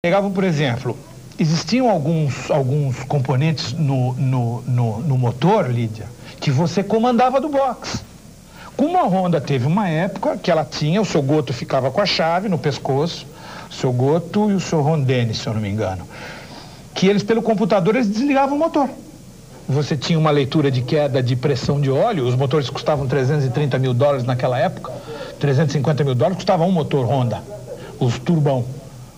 Pegavam, por exemplo, existiam alguns componentes no motor, Lídia, que você comandava do box. Como a Honda teve uma época que ela tinha, o seu Goto ficava com a chave no pescoço, o seu Goto e o seu Rondene, se eu não me engano, que eles, pelo computador, eles desligavam o motor. Você tinha uma leitura de queda de pressão de óleo, os motores custavam 330 mil dólares naquela época, 350 mil dólares custava um motor Honda, os turbão.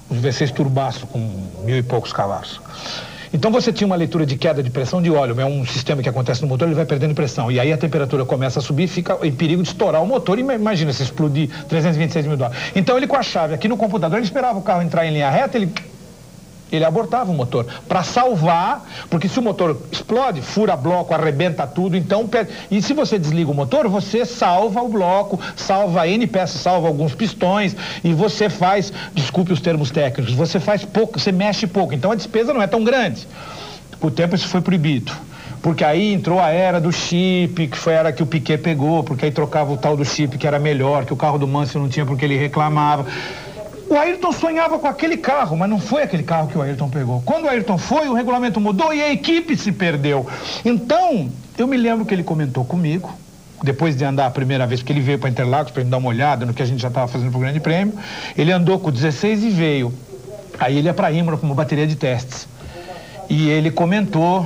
Os V6 turbaço com 1000 e poucos cavalos. Então você tinha uma leitura de queda de pressão de óleo, é um sistema que acontece no motor, ele vai perdendo pressão, e aí a temperatura começa a subir, fica em perigo de estourar o motor, e imagina se explodir 326 mil dólares. Então ele com a chave aqui no computador, ele esperava o carro entrar em linha reta, ele abortava o motor, para salvar, porque se o motor explode, fura bloco, arrebenta tudo, então, e se você desliga o motor, você salva o bloco, salva N peças, salva alguns pistões, e você faz, desculpe os termos técnicos, você faz pouco, você mexe pouco, então a despesa não é tão grande. Com o tempo isso foi proibido, porque aí entrou a era do chip, que foi a era que o Piquet pegou, porque aí trocava o tal do chip que era melhor, que o carro do Mansell não tinha porque ele reclamava. O Ayrton sonhava com aquele carro, mas não foi aquele carro que o Ayrton pegou. Quando o Ayrton foi, o regulamento mudou e a equipe se perdeu. Então, eu me lembro que ele comentou comigo, depois de andar a primeira vez, porque ele veio para Interlagos para me dar uma olhada no que a gente já estava fazendo para o Grande Prêmio. Ele andou com o 16 e veio. Aí ele ia para Imola com uma bateria de testes. E ele comentou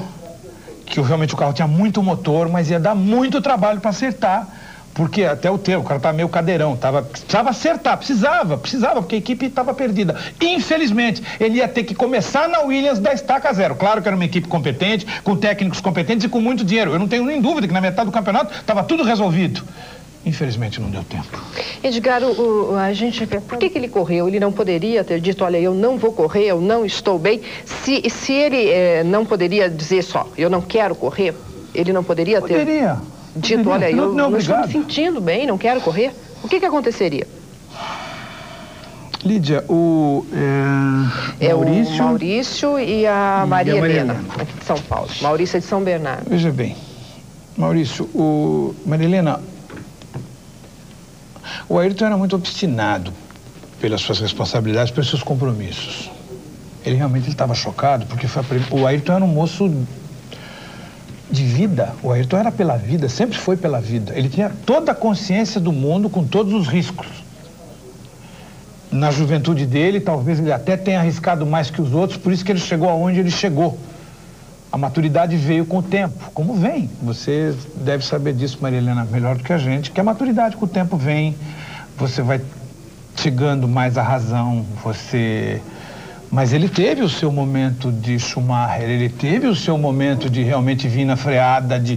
que realmente o carro tinha muito motor, mas ia dar muito trabalho para acertar. Porque até o cara estava meio cadeirão, precisava acertar, precisava, porque a equipe estava perdida. Infelizmente, ele ia ter que começar na Williams da estaca zero. Claro que era uma equipe competente, com técnicos competentes e com muito dinheiro. Eu não tenho nem dúvida que na metade do campeonato estava tudo resolvido. Infelizmente não deu tempo. Edgar, a gente... Por que ele correu? Ele não poderia ter dito, olha, eu não vou correr, eu não estou bem. Se ele não poderia dizer só, eu não quero correr, ele não poderia ter... Poderia. Dito, olha, eu não estou me sentindo bem, não quero correr. O que aconteceria? Lídia, o Maurício e a Maria Helena, aqui de São Paulo. Maurício é de São Bernardo. Veja bem, Maurício, Maria Helena, o Ayrton era muito obstinado pelas suas responsabilidades, pelos seus compromissos. Ele realmente estava chocado, porque o Ayrton era um moço de vida. O Ayrton era pela vida, sempre foi pela vida. Ele tinha toda a consciência do mundo com todos os riscos. Na juventude dele, talvez ele até tenha arriscado mais que os outros, por isso que ele chegou aonde ele chegou. A maturidade veio com o tempo, como vem. Você deve saber disso, Maria Helena, melhor do que a gente, que a maturidade com o tempo vem, você vai chegando mais à razão, Mas ele teve o seu momento de Schumacher, ele teve o seu momento de realmente vir na freada, de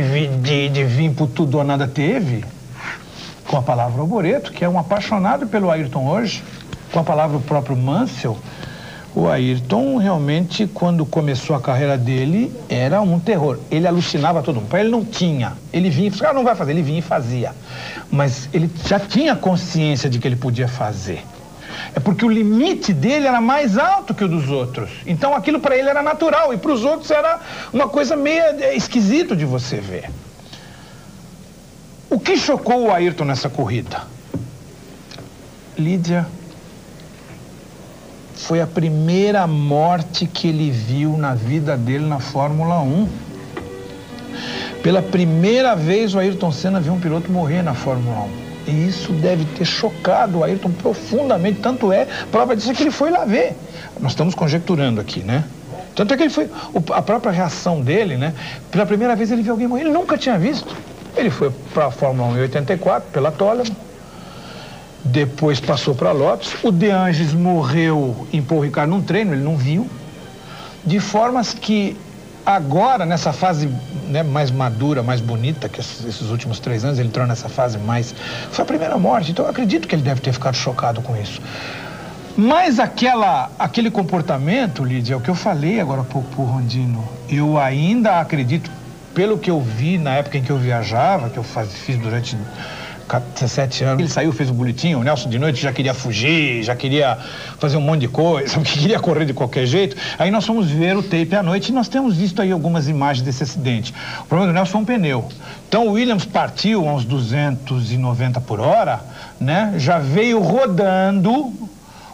vir por tudo ou nada, teve. Com a palavra Alboreto, que é um apaixonado pelo Ayrton hoje, com a palavra o próprio Mansell, o Ayrton realmente, quando começou a carreira dele, era um terror. Ele alucinava todo mundo. Para ele não tinha. Ele vinha e não vai fazer, ele vinha e fazia. Mas ele já tinha consciência de que ele podia fazer. É porque o limite dele era mais alto que o dos outros. Então aquilo para ele era natural e para os outros era uma coisa meio esquisito de você ver. O que chocou o Ayrton nessa corrida? Lídia, foi a primeira morte que ele viu na vida dele na Fórmula 1. Pela primeira vez o Ayrton Senna viu um piloto morrer na Fórmula 1. E isso deve ter chocado o Ayrton profundamente, tanto é, prova disso é que ele foi lá ver. Nós estamos conjecturando aqui, né? Tanto é que ele foi, a própria reação dele, né? Pela primeira vez ele viu alguém morrer, ele nunca tinha visto. Ele foi para a Fórmula 1 em 84, pela Toleman, depois passou para a Lotus, o De Angelis morreu em Paul Ricard num treino, ele não viu, de formas que agora, nessa fase, né, mais madura, mais bonita, que esses últimos 3 anos, ele entrou nessa fase mais... Foi a primeira morte, então eu acredito que ele deve ter ficado chocado com isso. Mas aquele comportamento, Lídia, é o que eu falei agora há pouco pro Rondino. Eu ainda acredito, pelo que eu vi na época em que eu viajava, que eu fiz durante 17 anos, ele saiu, fez um boletim, o Nelson de noite já queria fugir, já queria fazer um monte de coisa, porque queria correr de qualquer jeito. Aí nós fomos ver o tape à noite e nós temos visto aí algumas imagens desse acidente. O problema do Nelson foi um pneu. Então o Williams partiu a uns 290 por hora, né? Já veio rodando,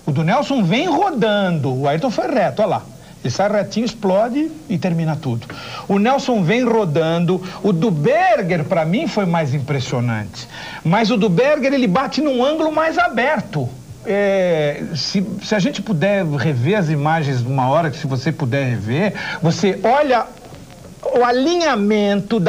O do Nelson vem rodando, o Ayrton foi reto, olha lá. Ele sai retinho, explode e termina tudo. O Nelson vem rodando. O do Berger, para mim, foi mais impressionante. Mas o do Berger, ele bate num ângulo mais aberto. Se a gente puder rever as imagens uma hora, que se você puder rever, você olha o alinhamento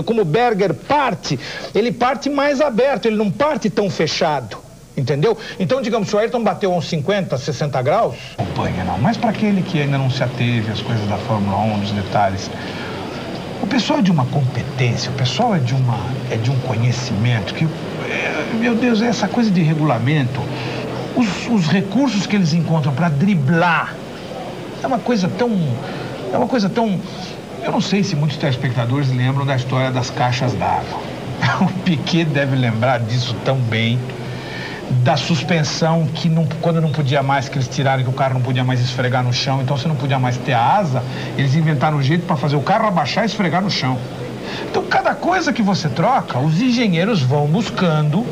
como o Berger parte, ele parte mais aberto, ele não parte tão fechado. Entendeu? Então, digamos, se o Ayrton bateu uns 50, 60 graus, acompanha não. Mas para aquele que ainda não se ateve às coisas da Fórmula 1, nos detalhes, o pessoal é de uma competência, o pessoal é de um conhecimento que, meu Deus, essa coisa de regulamento, os recursos que eles encontram para driblar, é uma coisa tão, eu não sei se muitos telespectadores lembram da história das caixas d'água. O Piquet deve lembrar disso tão bem. Da suspensão que quando não podia mais, que eles tiraram, que o carro não podia mais esfregar no chão, então você não podia mais ter a asa, eles inventaram um jeito para fazer o carro abaixar e esfregar no chão. Então, cada coisa que você troca, os engenheiros vão buscando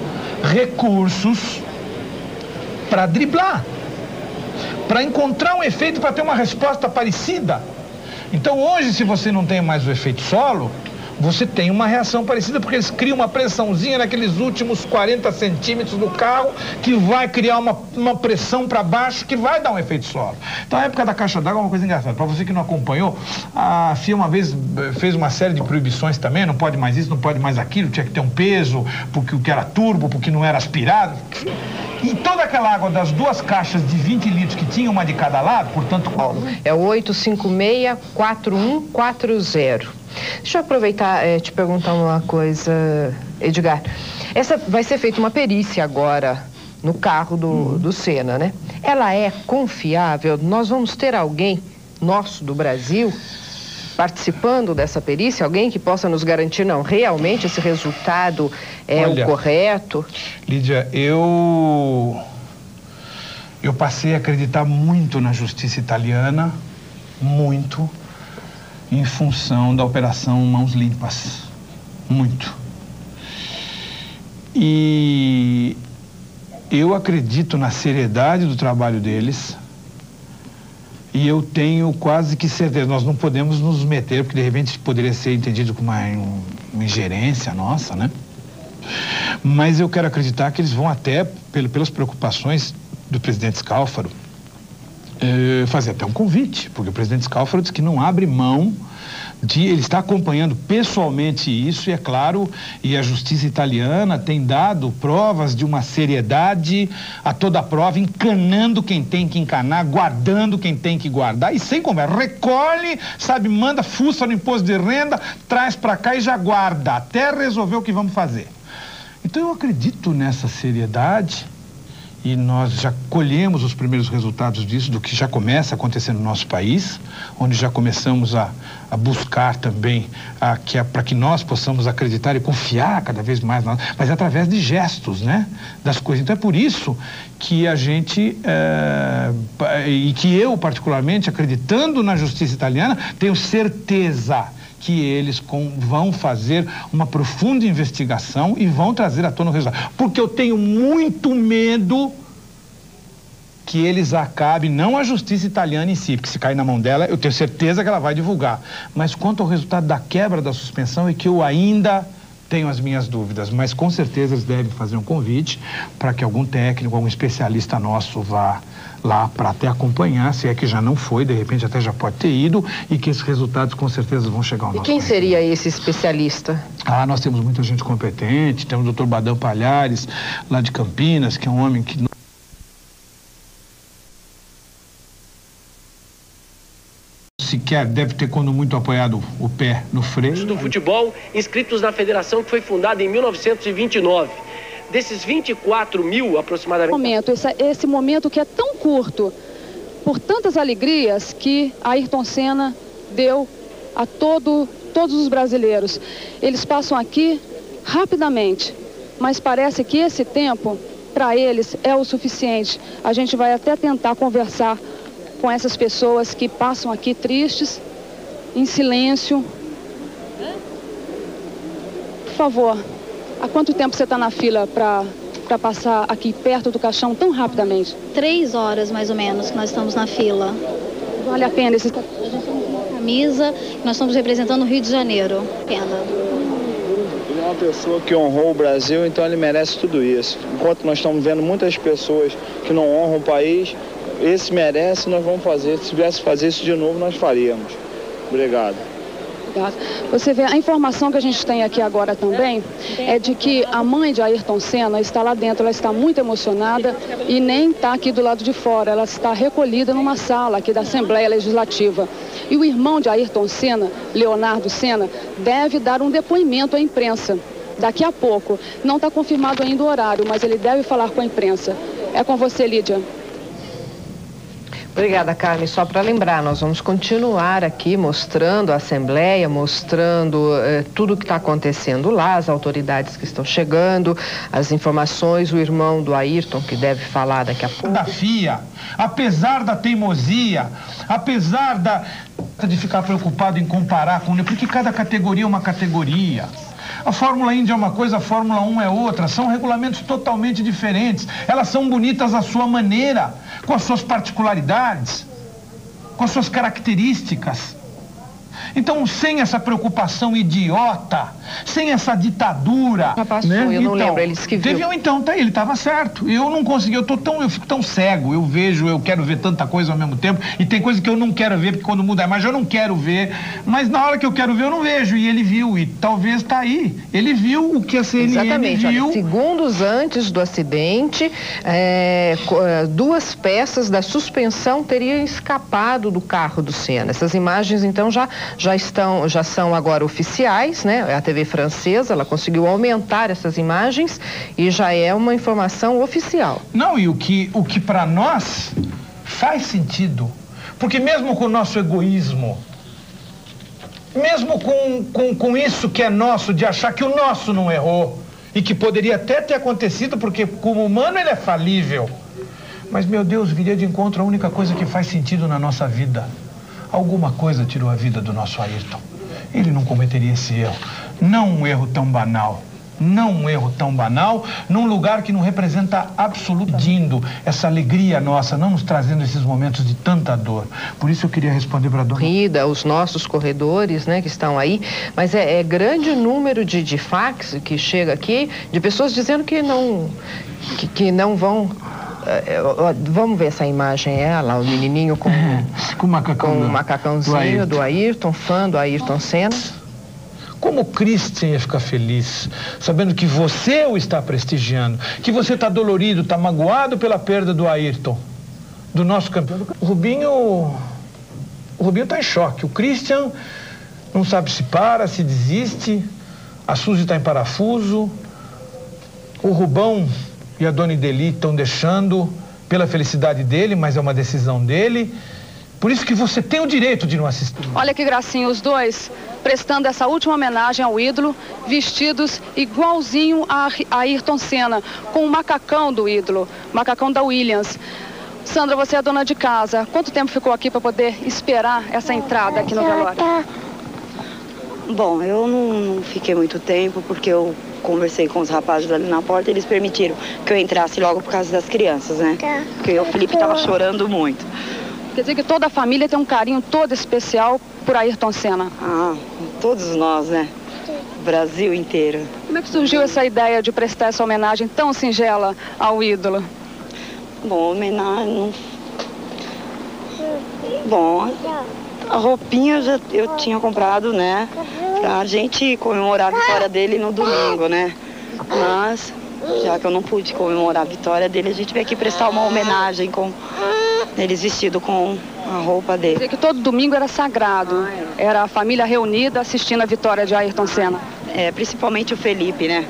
recursos para driblar, para encontrar um efeito, para ter uma resposta parecida. Então, hoje, se você não tem mais o efeito solo, você tem uma reação parecida, porque eles criam uma pressãozinha naqueles últimos 40 centímetros do carro, que vai criar uma pressão para baixo, que vai dar um efeito solo. Então, a época da caixa d'água é uma coisa engraçada. Para você que não acompanhou, a FIA uma vez fez uma série de proibições também, não pode mais isso, não pode mais aquilo, tinha que ter um peso, porque o que era turbo, porque não era aspirado. E toda aquela água das duas caixas de 20 litros, que tinha uma de cada lado, portanto... É o 856-4140. Deixa eu aproveitar e te perguntar uma coisa, Edgar. Vai ser feita uma perícia agora no carro do Senna, né? Ela é confiável? Nós vamos ter alguém nosso do Brasil participando dessa perícia? Alguém que possa nos garantir, não, realmente esse resultado é o correto? Lídia, eu passei a acreditar muito na justiça italiana, muito, em função da operação Mãos Limpas, muito. E eu acredito na seriedade do trabalho deles e eu tenho quase que certeza, nós não podemos nos meter, porque de repente poderia ser entendido como uma ingerência nossa, né? Mas eu quero acreditar que eles vão até, pelas preocupações do presidente Scalfaro, fazer até um convite, porque o presidente Scalfaro disse que não abre mão ele está acompanhando pessoalmente isso, e é claro, e a justiça italiana tem dado provas de uma seriedade a toda a prova, encanando quem tem que encanar, guardando quem tem que guardar, e sem conversa, recolhe, sabe, manda, fuça no imposto de renda, traz para cá e já guarda, até resolver o que vamos fazer. Então eu acredito nessa seriedade, e nós já colhemos os primeiros resultados disso, do que já começa a acontecer no nosso país, onde já começamos a buscar também para que nós possamos acreditar e confiar cada vez mais, mas através de gestos, né, das coisas. Então é por isso que a gente, e que eu particularmente, acreditando na justiça italiana, tenho certeza que eles vão fazer uma profunda investigação e vão trazer à tona o resultado. Porque eu tenho muito medo que eles acabem, não a justiça italiana em si, porque se cair na mão dela, eu tenho certeza que ela vai divulgar. Mas quanto ao resultado da quebra da suspensão, é que eu ainda tenho as minhas dúvidas. Mas com certeza eles devem fazer um convite para que algum técnico, algum especialista nosso vá lá para até acompanhar, se é que já não foi, de repente até já pode ter ido, e que esses resultados com certeza vão chegar ao nosso. E quem seria esse especialista? Nós temos muita gente competente, temos o Dr. Badão Palhares, lá de Campinas, que é um homem que sequer deve ter, quando muito, apoiado o pé no freio. Do futebol, inscritos na federação que foi fundada em 1929. Desses 24 mil, aproximadamente... Esse momento que é tão curto, por tantas alegrias que Ayrton Senna deu a todos os brasileiros. Eles passam aqui rapidamente, mas parece que esse tempo, para eles, é o suficiente. A gente vai até tentar conversar com essas pessoas que passam aqui tristes, em silêncio. Por favor. Há quanto tempo você está na fila para para passar aqui perto do caixão tão rapidamente? 3 horas, mais ou menos, que nós estamos na fila. Vale a pena esse... camisa, nós estamos representando o Rio de Janeiro. Pena. Ele é uma pessoa que honrou o Brasil, então ele merece tudo isso. Enquanto nós estamos vendo muitas pessoas que não honram o país, esse merece, nós vamos fazer. Se tivesse que fazer isso de novo, nós faríamos. Obrigado. Você vê, a informação que a gente tem aqui agora também é de que a mãe de Ayrton Senna está lá dentro, ela está muito emocionada e nem está aqui do lado de fora, ela está recolhida numa sala aqui da Assembleia Legislativa. E o irmão de Ayrton Senna, Leonardo Senna, deve dar um depoimento à imprensa daqui a pouco. Não está confirmado ainda o horário, mas ele deve falar com a imprensa. É com você, Lídia. Obrigada, Carmen. Só para lembrar, nós vamos continuar aqui mostrando a Assembleia, mostrando tudo o que está acontecendo lá, as autoridades que estão chegando, as informações, o irmão do Ayrton, que deve falar daqui a pouco. Da FIA, apesar da teimosia, apesar de ficar preocupado em comparar com... Porque cada categoria é uma categoria. A Fórmula Indy é uma coisa, a Fórmula 1 é outra. São regulamentos totalmente diferentes. Elas são bonitas à sua maneira, com as suas particularidades, com as suas características. Então, sem essa preocupação idiota, sem essa ditadura... Já passou, né? Eu não lembro, eles que viu. Então, tá, ele estava certo. Eu não consegui, eu fico tão cego. Eu vejo, eu quero ver tanta coisa ao mesmo tempo. E tem coisa que eu não quero ver, porque quando muda a imagem eu não quero ver. Mas na hora que eu quero ver, eu não vejo. E ele viu, e talvez tá aí. Ele viu o que a CNN Exatamente, viu. Olha, segundos antes do acidente, 2 peças da suspensão teriam escapado do carro do Senna. Essas imagens, então, já são agora oficiais, né? A TV francesa, ela conseguiu aumentar essas imagens e já é uma informação oficial. Não, e o que para nós faz sentido, porque mesmo com o nosso egoísmo, mesmo com isso que é nosso, de achar que o nosso não errou e que poderia até ter acontecido, porque como humano ele é falível, mas meu Deus, viria de encontro a única coisa que faz sentido na nossa vida. Alguma coisa tirou a vida do nosso Ayrton. Ele não cometeria esse erro. Não um erro tão banal. Não um erro tão banal, num lugar que não representa absolutamente essa alegria nossa, não nos trazendo esses momentos de tanta dor. Por isso eu queria responder para a dona... Corrida, os nossos corredores, né, que estão aí, mas é grande o número de fax que chega aqui, de pessoas dizendo que não vão... Vamos ver essa imagem, lá o menininho com o macacãozinho do Ayrton, fã do Ayrton Senna. Como o Christian ia ficar feliz, sabendo que você o está prestigiando, que você está dolorido, está magoado pela perda do Ayrton, do nosso campeão. O Rubinho está em choque. O Christian não sabe se para, se desiste, a Suzy está em parafuso, o Rubão e a Dona Ideli estão deixando pela felicidade dele, mas é uma decisão dele. Por isso que você tem o direito de não assistir. Olha que gracinha, os dois prestando essa última homenagem ao ídolo, vestidos igualzinho a Ayrton Senna, com o macacão do ídolo, macacão da Williams. Sandra, você é dona de casa. Quanto tempo ficou aqui para poder esperar essa entrada aqui no velório? Bom, eu não fiquei muito tempo, porque eu conversei com os rapazes ali na porta, eles permitiram que eu entrasse logo por causa das crianças, né? Porque o Felipe estava chorando muito. Quer dizer que toda a família tem um carinho todo especial por Ayrton Senna? Ah, todos nós, né? O Brasil inteiro. Como é que surgiu essa ideia de prestar essa homenagem tão singela ao ídolo? Bom, homenagem... Bom, a roupinha eu tinha comprado, né? Pra gente comemorar a vitória dele no domingo, né? Mas, já que eu não pude comemorar a vitória dele, a gente veio aqui prestar uma homenagem com eles vestidos com a roupa dele. Quer dizer que todo domingo era sagrado. Era a família reunida assistindo a vitória de Ayrton Senna. Principalmente o Felipe, né?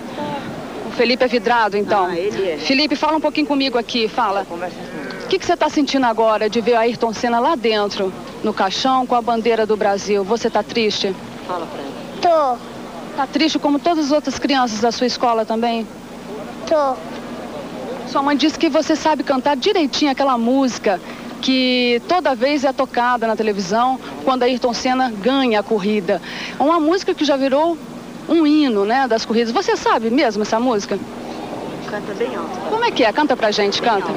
O Felipe é vidrado, então? Ele é. Felipe, fala um pouquinho comigo aqui, fala. O que você está sentindo agora de ver Ayrton Senna lá dentro, no caixão, com a bandeira do Brasil? Você está triste? Fala pra ela. Tô. Tá triste como todas as outras crianças da sua escola também? Tô. Sua mãe disse que você sabe cantar direitinho aquela música que toda vez é tocada na televisão quando Ayrton Senna ganha a corrida. É uma música que já virou um hino, né, das corridas. Você sabe mesmo essa música? Canta bem alto. Como é que é? Canta pra gente, canta.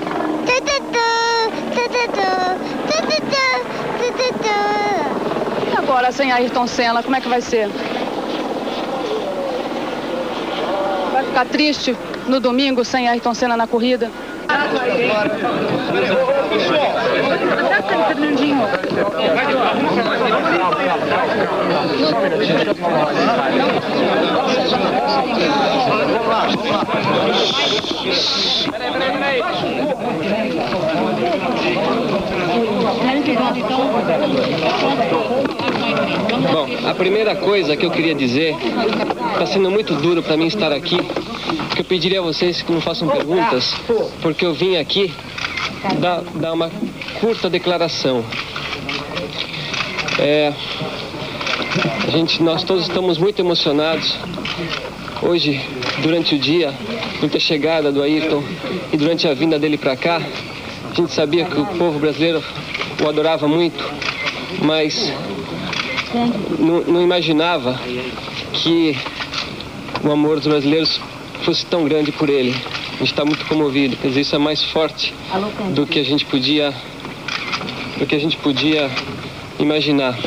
E agora, sem Ayrton Senna, como é que vai ser? Vai ficar triste no domingo sem Ayrton Senna na corrida? Bom, a primeira coisa que eu queria dizer, está sendo muito duro para mim estar aqui, que eu pediria a vocês que não façam perguntas, porque eu vim aqui dar uma curta declaração. Nós todos estamos muito emocionados hoje, durante o dia, durante a chegada do Ayrton e durante a vinda dele para cá. A gente sabia que o povo brasileiro o adorava muito, mas não imaginava que o amor dos brasileiros fosse tão grande por ele. A gente está muito comovido, quer dizer, isso é mais forte do que a gente podia imaginar.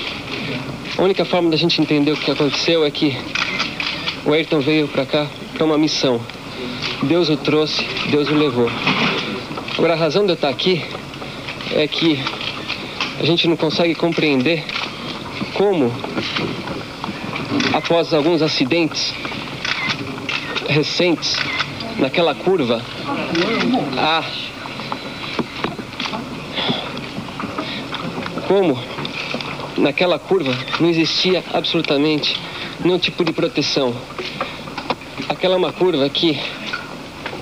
A única forma da gente entender o que aconteceu é que o Ayrton veio para cá para uma missão. Deus o trouxe, Deus o levou. Agora, a razão de eu estar aqui é que a gente não consegue compreender como, após alguns acidentes recentes, naquela curva, naquela curva não existia absolutamente nenhum tipo de proteção. Aquela é uma curva que,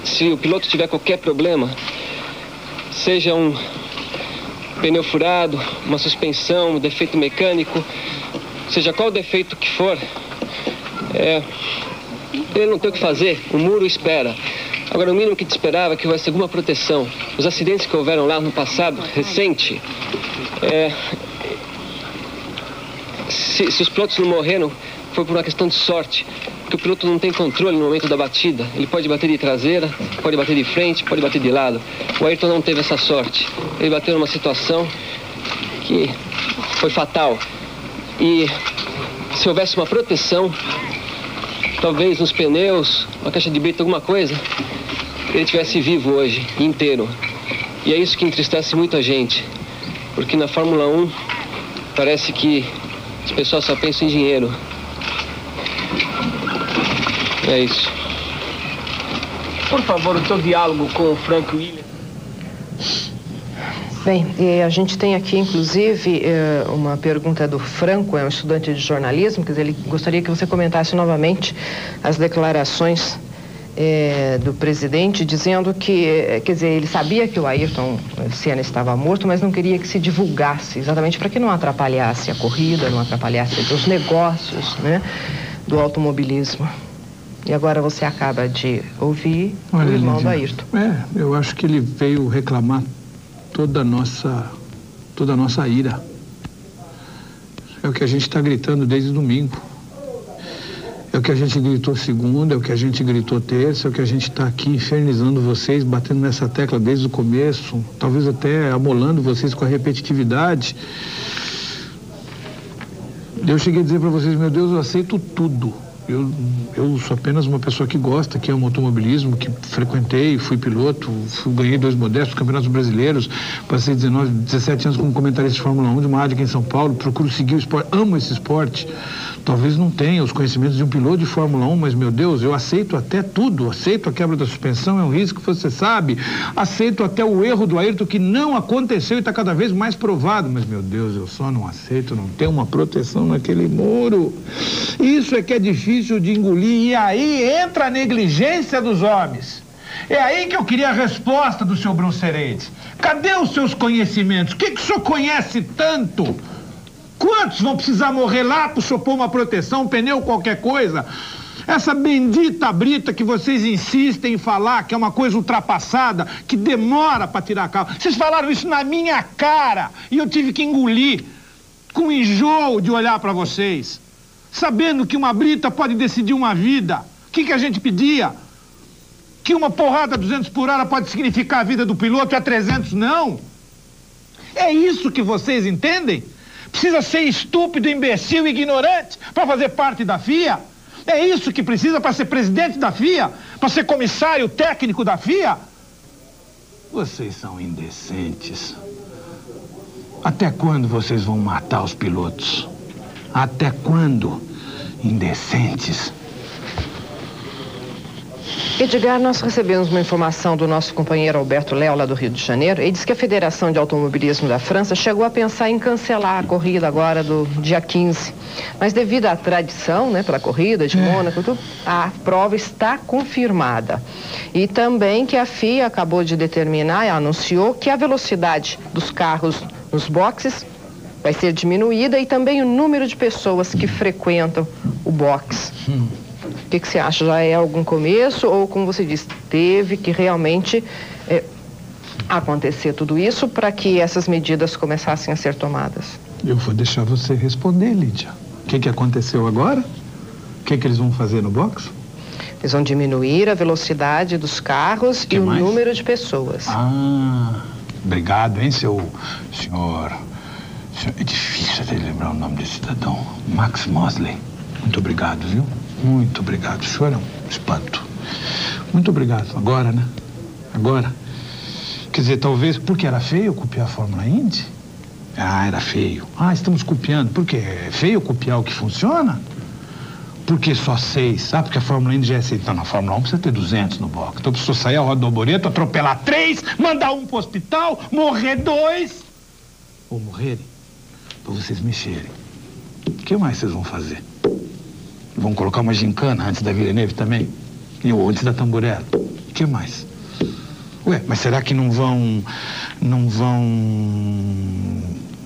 se o piloto tiver qualquer problema, seja um pneu furado, uma suspensão, um defeito mecânico, seja qual defeito que for, ele não tem o que fazer, o muro espera. Agora, o mínimo que te esperava é que houvesse alguma proteção. Os acidentes que houveram lá no passado, recente, se os pilotos não morreram, foi por uma questão de sorte. Porque o piloto não tem controle no momento da batida. Ele pode bater de traseira, pode bater de frente, pode bater de lado. O Ayrton não teve essa sorte. Ele bateu numa situação que foi fatal. E se houvesse uma proteção, talvez nos pneus, uma caixa de brita, alguma coisa, ele estivesse vivo hoje, inteiro. E é isso que entristece muito a gente. Porque na Fórmula 1, parece que as pessoas só pensam em dinheiro. É isso. Por favor, o seu diálogo com o Frank Williams. Bem, a gente tem aqui, inclusive, uma pergunta do Franco, é um estudante de jornalismo, quer dizer, ele gostaria que você comentasse novamente as declarações do presidente, dizendo que, quer dizer, ele sabia que o Ayrton Senna estava morto, mas não queria que se divulgasse, exatamente para que não atrapalhasse a corrida, não atrapalhasse os negócios, né, do automobilismo. E agora você acaba de ouvir o irmão do Ayrton. Eu acho que ele veio reclamar toda a nossa ira. É o que a gente está gritando desde domingo. É o que a gente gritou segunda, é o que a gente gritou terça, é o que a gente está aqui infernizando vocês, batendo nessa tecla desde o começo, talvez até amolando vocês com a repetitividade. Eu cheguei a dizer para vocês, meu Deus, eu aceito tudo. Eu sou apenas uma pessoa que gosta, que ama automobilismo, que frequentei, fui piloto, ganhei 2 modestos campeonatos brasileiros, passei 17 anos como comentarista de Fórmula 1 de uma rádio aqui em São Paulo, procuro seguir o esporte, amo esse esporte. Talvez não tenha os conhecimentos de um piloto de Fórmula 1, mas, meu Deus, eu aceito até tudo. Aceito a quebra da suspensão, é um risco, você sabe. Aceito até o erro do Ayrton, que não aconteceu e está cada vez mais provado. Mas, meu Deus, eu só não aceito, não tem uma proteção naquele muro. Isso é que é difícil de engolir. E aí entra a negligência dos homens. É aí que eu queria a resposta do senhor Bruncereide. Cadê os seus conhecimentos? O que o senhor conhece tanto? Quantos vão precisar morrer lá para o senhor pôr uma proteção, um pneu, qualquer coisa? Essa bendita brita que vocês insistem em falar, que é uma coisa ultrapassada, que demora para tirar a carro. Vocês falaram isso na minha cara e eu tive que engolir, com enjoo de olhar para vocês, sabendo que uma brita pode decidir uma vida. O que a gente pedia? Que uma porrada a 200 por hora pode significar a vida do piloto e a 300 não? É isso que vocês entendem? Precisa ser estúpido, imbecil, ignorante para fazer parte da FIA? É isso que precisa para ser presidente da FIA? Para ser comissário técnico da FIA? Vocês são indecentes. Até quando vocês vão matar os pilotos? Até quando? Indecentes. Edgar, nós recebemos uma informação do nosso companheiro Alberto Léo, lá do Rio de Janeiro. Ele disse que a Federação de Automobilismo da França chegou a pensar em cancelar a corrida agora do dia 15. Mas devido à tradição, né, pela corrida de Mônaco, a prova está confirmada. E também que a FIA acabou de determinar, anunciou que a velocidade dos carros nos boxes vai ser diminuída e também o número de pessoas que frequentam o box. O que você acha? Já é algum começo ou, como você disse, teve que realmente acontecer tudo isso para que essas medidas começassem a ser tomadas? Eu vou deixar você responder, Lídia. O que aconteceu agora? O que eles vão fazer no box? Eles vão diminuir a velocidade dos carros e o número de pessoas. Ah, obrigado, hein, senhor... É difícil até lembrar o nome desse cidadão. Max Mosley. Muito obrigado, viu? Muito obrigado. O senhor é um espanto. Muito obrigado. Agora, né? Agora. Quer dizer, talvez porque era feio copiar a Fórmula Indy? Ah, era feio. Ah, estamos copiando. Por quê? É feio copiar o que funciona? Porque só 6. Ah, porque a Fórmula Indy já é 6. Então, na Fórmula 1 precisa ter 200 no box. Então, precisa sair a roda do arboreto, atropelar 3, mandar 1 pro hospital, morrer 2. Ou morrerem, para vocês mexerem. O que mais vocês vão fazer? Vão colocar uma gincana antes da Villeneuve também? Ou antes da Tamburello? O que mais? Ué, mas será que não vão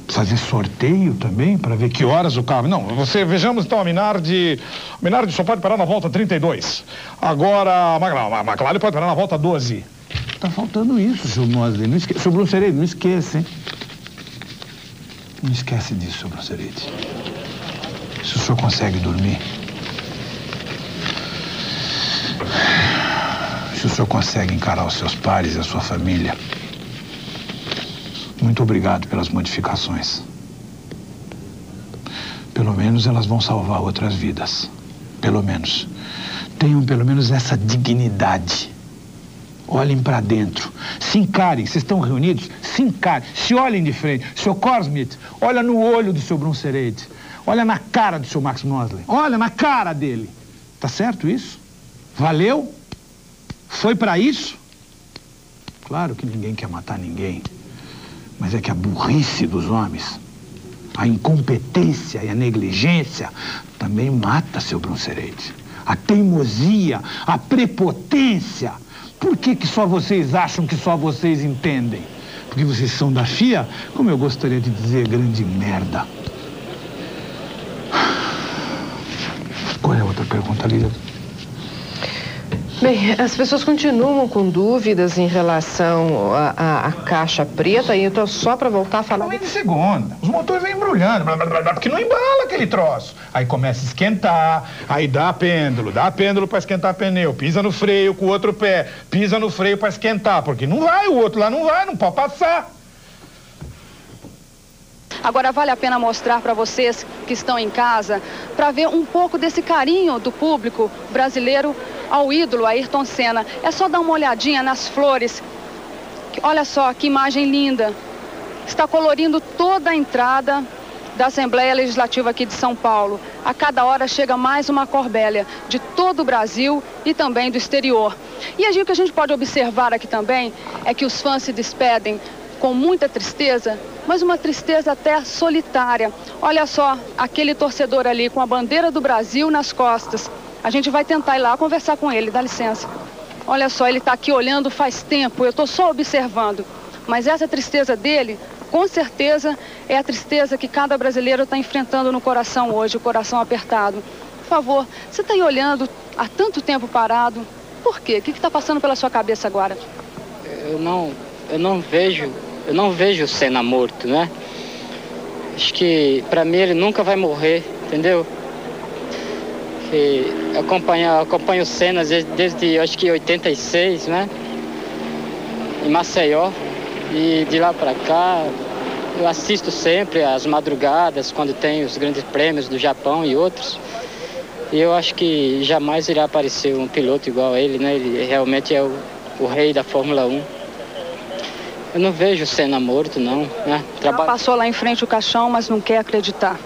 fazer sorteio também para ver que horas o carro... Não, vejamos então a Minardi só pode parar na volta 32. Agora a McLaren pode parar na volta 12. Tá faltando isso, senhor Mosley. Não esqueça. Senhor Brunceretti, não esqueça, hein? Não esquece disso, senhor Brunceretti. Se o senhor consegue dormir... Se o senhor consegue encarar os seus pares e a sua família, muito obrigado pelas modificações. Pelo menos elas vão salvar outras vidas. Pelo menos. Tenham pelo menos essa dignidade. Olhem para dentro. Se encarem. Vocês estão reunidos? Se encarem. Se olhem de frente. Sr. Korsmit, olha no olho do Sr. Brunceretti. Olha na cara do Sr. Max Mosley. Olha na cara dele. Tá certo isso? Valeu? Foi para isso? Claro que ninguém quer matar ninguém. Mas é que a burrice dos homens, a incompetência e a negligência também mata, seu Brunceretti. A teimosia, a prepotência. Por que só vocês acham que só vocês entendem? Porque vocês são da FIA, como eu gostaria de dizer, grande merda. Qual é a outra pergunta, Lídia? Bem, as pessoas continuam com dúvidas em relação à caixa preta, e então só para voltar a falar... Não vem de segunda. Os motores vêm embrulhando, porque não embala aquele troço. Aí começa a esquentar, aí dá pêndulo para esquentar pneu, pisa no freio com o outro pé, pisa no freio para esquentar, porque não vai, o outro lá não vai, não pode passar. Agora vale a pena mostrar para vocês que estão em casa, para ver um pouco desse carinho do público brasileiro ao ídolo Ayrton Senna. É só dar uma olhadinha nas flores. Olha só que imagem linda. Está colorindo toda a entrada da Assembleia Legislativa aqui de São Paulo. A cada hora chega mais uma corbélia de todo o Brasil e também do exterior. E o que a gente pode observar aqui também é que os fãs se despedem com muita tristeza, mas uma tristeza até solitária. Olha só, aquele torcedor ali com a bandeira do Brasil nas costas. A gente vai tentar ir lá conversar com ele, dá licença. Olha só, ele está aqui olhando faz tempo, eu estou só observando. Mas essa tristeza dele, com certeza, é a tristeza que cada brasileiro está enfrentando no coração hoje, o coração apertado. Por favor, você está aí olhando há tanto tempo parado, por quê? O que está passando pela sua cabeça agora? Eu não vejo o Senna morto, né? Acho que, para mim, ele nunca vai morrer, entendeu? que acompanho cenas desde acho que 86, né? Em Maceió. E de lá para cá, eu assisto sempre às madrugadas, quando tem os grandes prêmios do Japão e outros. E eu acho que jamais irá aparecer um piloto igual a ele, né? Ele realmente é o rei da Fórmula 1. Eu não vejo o Senna morto, não, né? Ela passou lá em frente o caixão, mas não quer acreditar.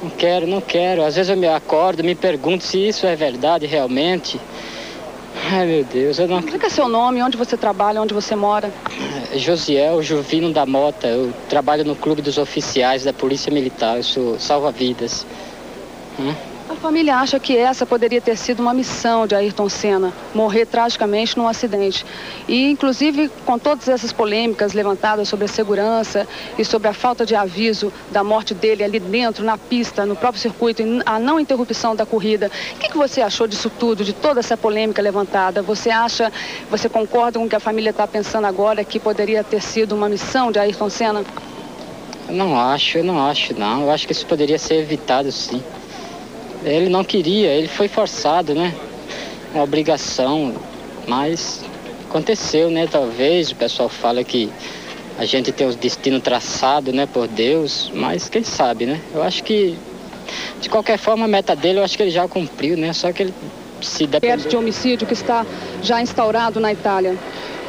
Não quero. Às vezes eu me acordo, me pergunto se isso é verdade realmente. Ai, meu Deus, eu não... Explica seu nome, onde você trabalha, onde você mora. Josiel Juvino da Mota. Eu trabalho no Clube dos Oficiais da Polícia Militar. Eu sou salva-vidas. A família acha que essa poderia ter sido uma missão de Ayrton Senna, morrer tragicamente num acidente. E, inclusive, com todas essas polêmicas levantadas sobre a segurança e sobre a falta de aviso da morte dele ali dentro, na pista, no próprio circuito, e a não interrupção da corrida. O que você achou disso tudo, de toda essa polêmica levantada? Você concorda com o que a família está pensando agora, que poderia ter sido uma missão de Ayrton Senna? Eu não acho. Eu acho que isso poderia ser evitado, sim. Ele não queria, ele foi forçado, né? Uma obrigação, mas aconteceu, né? Talvez o pessoal fala que a gente tem o destino traçado, né? Por Deus, mas quem sabe, né? Eu acho que, de qualquer forma, a meta dele, eu acho que ele já cumpriu, né? Só que ele se depender... Inquérito de homicídio que está já instaurado na Itália.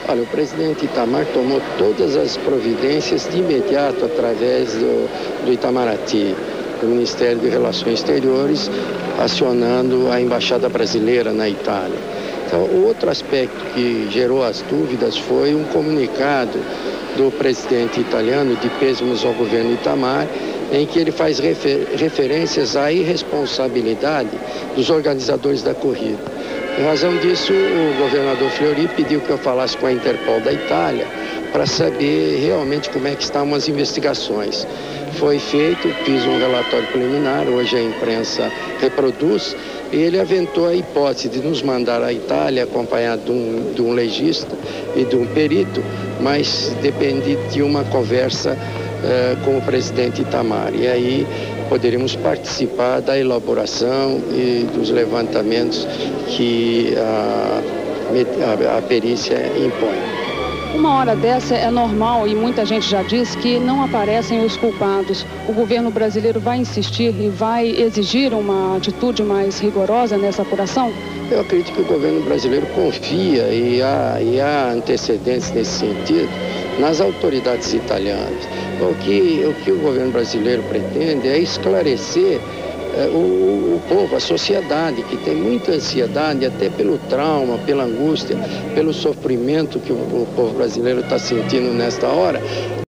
Olha, o presidente Itamar tomou todas as providências de imediato através do Itamaraty, do Ministério de Relações Exteriores, acionando a Embaixada Brasileira na Itália. Então, outro aspecto que gerou as dúvidas foi um comunicado do presidente italiano de pêsames ao governo Itamar, em que ele faz referências à irresponsabilidade dos organizadores da corrida. Em razão disso, o governador Fleury pediu que eu falasse com a Interpol da Itália para saber realmente como é que estavam as investigações. Foi feito, fiz um relatório preliminar, hoje a imprensa reproduz, e ele aventou a hipótese de nos mandar à Itália acompanhado de um legista e de um perito, mas depende de uma conversa com o presidente Itamar. E aí poderíamos participar da elaboração e dos levantamentos que a perícia impõe. Uma hora dessa é normal e muita gente já diz que não aparecem os culpados. O governo brasileiro vai insistir e vai exigir uma atitude mais rigorosa nessa apuração? Eu acredito que o governo brasileiro confia e há antecedentes nesse sentido nas autoridades italianas. O que o governo brasileiro pretende é esclarecer o povo, a sociedade, que tem muita ansiedade, até pelo trauma, pela angústia, pelo sofrimento que o povo brasileiro está sentindo nesta hora,